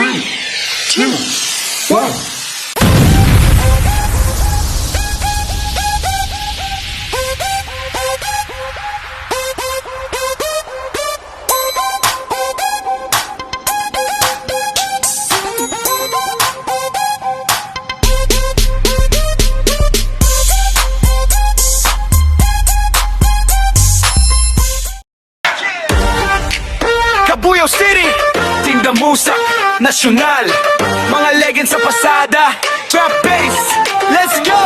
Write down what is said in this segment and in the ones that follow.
3, 2, 1. Cabuyao City, Tinda Musak, Nasyonal, mga legend sa pasada, trap bass, let's go!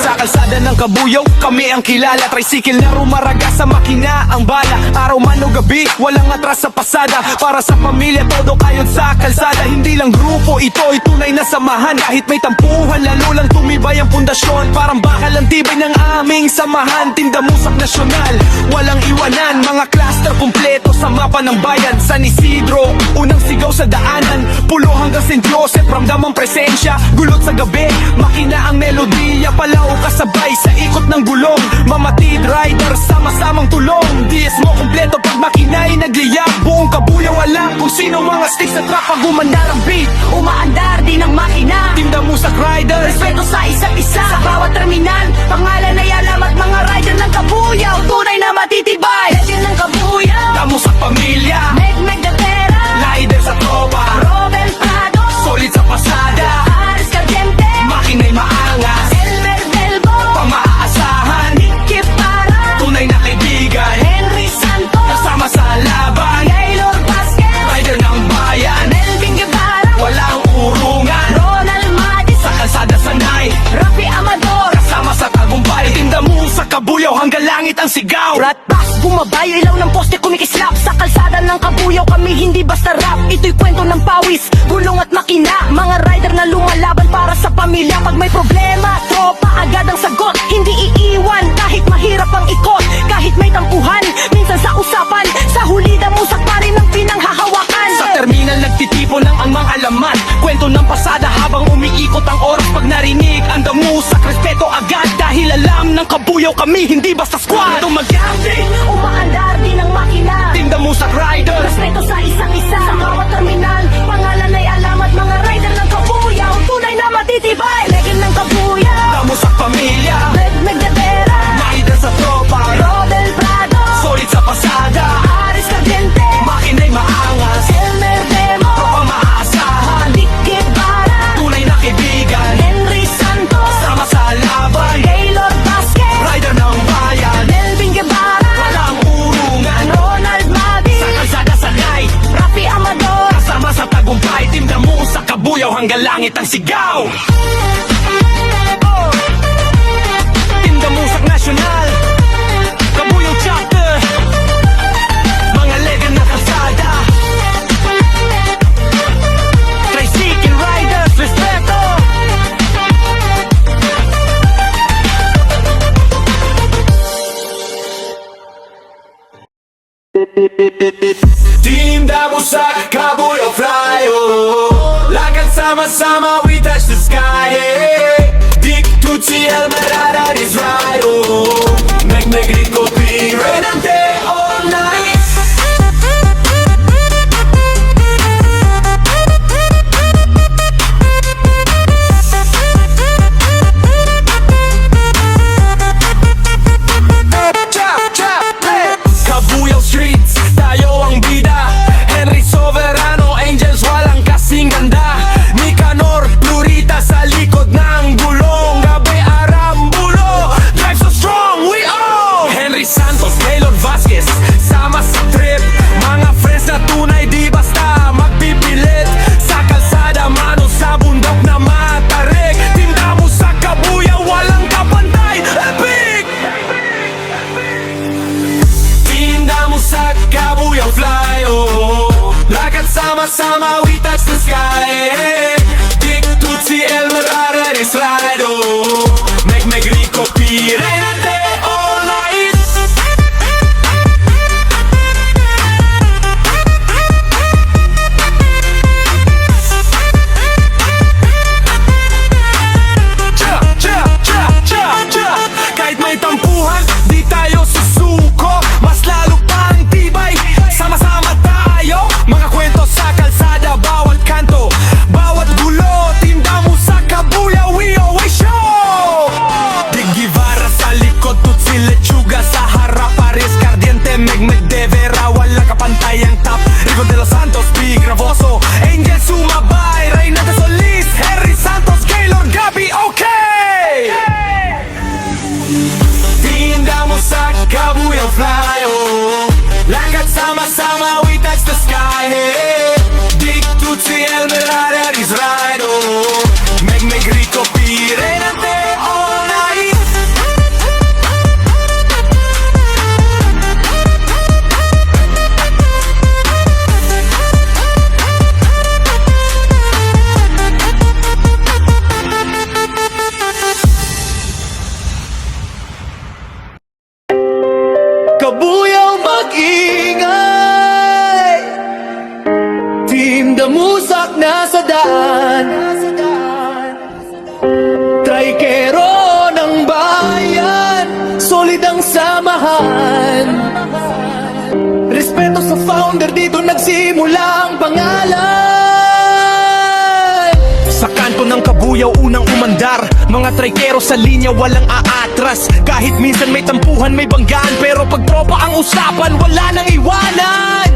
Sa kalsada ng Cabuyao, kami ang kilala. Tricycle na rumaraga sa makina ang bala. Araw man o gabi, walang atras sa pasada. Para sa pamilya, todo kayod sa kalsada. Hindi lang grupo, ito'y tunay na samahan. Kahit may tampuhan, lalo lang tumibay ang pundasyon. Parang bakal ang tibay ng aming samahan. Tinda Musak Nasyonal, walang iwanan. Mga cluster kumpleto sa mapa ng bayan. San Isidro, unang sigaw sa daanan. Pulo hanggang St. Joseph, ramdam ang presensya. Gulot sa gabi, makina ang melodiya. Palaw kasabay sa ikot ng gulong. Mamatid rider, sama-samang tulong. DS mo kumpleto pag makina'y nagliyab. Buong Cabuyao alam kung sino mga sticks sa trap. Pag umandar ang beat, umaandar din ang makina. Tinda Musak Rider, Respeto sa isa't isa, sa bawat terminal. Pangalan ay alam at mga rider ng Cabuyao. Tunay na matitibay, legend ng Cabuyao. Tamusak Pamilya, Meg Gatera, Rider sa tropa, Robel Prado, solid sa pasada. Aris Caliente, Makina'y maangas, Elmer Delbo, pang-aasahan. Nicky Para, Tunay na kaibigan, Henry Santos, kasama sa laban. Gaylor Vasquez, Rider ng bayan, Melvin Guevara, walang urungan. Ronald Madis, Sa kalsada sanay, Rafi Amador, kasama sa tagumpay. Tinda Musak Cabuyao hanggang langit ang sigaw. Rat bass, bumabayo, ilaw ng poste kumikislap. Sa kalsada ng Cabuyao kami hindi basta rap. Ito'y kwento ng pawis, gulong at makina. Mga rider na lumalaban para sa pamilya. Pag may problema, tropa agad ang sagot. Hindi iiwan kahit mahirap ang ikot. Kahit may tampuhan, minsan sa usapan. Sa huli Musak pa rin ang pinanghahawakan. Sa terminal nagtitipon lang ang mga alaman. Kwento ng pasada habang umiikot ang oras. Pag narinig ang damusak, respeto agad. Dahil alam ng Cabuyao kami hindi basta squad. Tumagambing, Umaandar din ang makina. Tinda Musak Rider, Respeto sa isa't isa, sa bawat terminal. Pangalan ay alam at mga rider ng Cabuyao. Tunay na matitibay, legend ng Cabuyao. Tamusak Pamilya, Meg Gatera, Rider sa tropa, Rodel Prado, solid sa pasada. Aris Caliente, Makina'y maangas, Elmer Demo, pang-aasahan. Nicky Para, Tunay na kaibigan, Henry Santos, sama sa laban. Gaylor Vasquez, Rider ng bayan, Melvin Guevara, walang urungan. Ronald Madis, Sa kalsada sanay, Rafi Amador, kasama sa tagumpay. Tinda Musak Cabuyao hanggang langit ang sigaw. Tinda Musak Nasyonal, Cabuyao Chapter, mga legend na kalsada. Tricycle Riders, respeto. Tinda Musak Cabuyao fly, oh. Lakad sama-sama, we touch the sky, hey. Dick Tutsi Elmer Araris ride, oh. Meg Rico P, Renante all night. Cabuyao Streets, tayo ang bida. Henry Soberano, Angels walang kasing ganda. Nicanor, Plurita sa likod ng gulong. Gabi Arambulo, drive so strong, we all. Henry Santos, Gaylor Vasquez, sama sa trip. Mga friends na tunay, di basta magpipilit. Sa kalsada, mano sa bundok na matarik. Tinda Musak Cabuyao, walang kapantay, epic. Tinda Musak Cabuyao fly, oh. Lakad sama-sama, we touch the sky. Dick Tutsi Elmer Araris ride, oh. Meg Rico P, Renate all night. Kahit may tampuhan, di tayo susuko. Mas lalo pang tibay, sama-sama tayo. Mga kwento sa kalsada, bawat kanto. Tutsi el Merare is right, oh. Meg grito pirate all night. Kabuyaw mag-ingay, Team Damusak nasa daan, Traikero ng bayan, solid ang samahan. Respeto sa founder, dito nagsimula ang pangalan. Sa kanto ng Kabuyaw, unang umandar, mga traikero sa linya, walang aatras. Kahit minsan may tampuhan, may banggaan, pero pag tropa ang usapan, wala nang iwanan.